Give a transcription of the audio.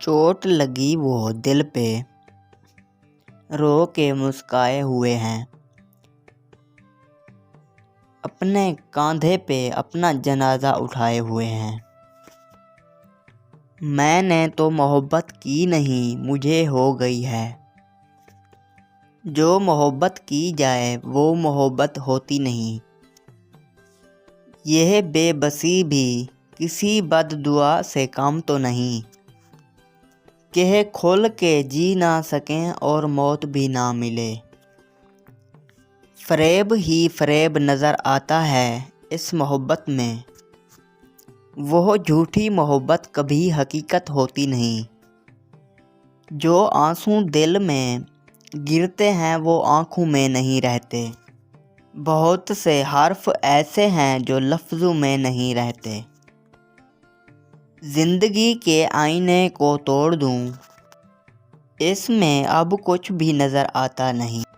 چوٹ لگی وہ دل پہ رو کے مسکائے ہوئے ہیں، اپنے کاندھے پہ اپنا جنازہ اٹھائے ہوئے ہیں۔ میں نے تو محبت کی نہیں، مجھے ہو گئی ہے۔ جو محبت کی جائے وہ محبت ہوتی نہیں۔ یہ بے بسی بھی کسی بد دعا سے کم تو نہیں، کہ کھل کے جی نہ سکیں اور موت بھی نہ ملے۔ فریب ہی فریب نظر آتا ہے اس محبت میں، وہ جھوٹی محبت کبھی حقیقت ہوتی نہیں۔ جو آنسو دل میں گرتے ہیں وہ آنکھوں میں نہیں رہتے، بہت سے حرف ایسے ہیں جو لفظوں میں نہیں رہتے۔ زندگی کے آئینے کو توڑ دوں، اس میں اب کچھ بھی نظر آتا نہیں۔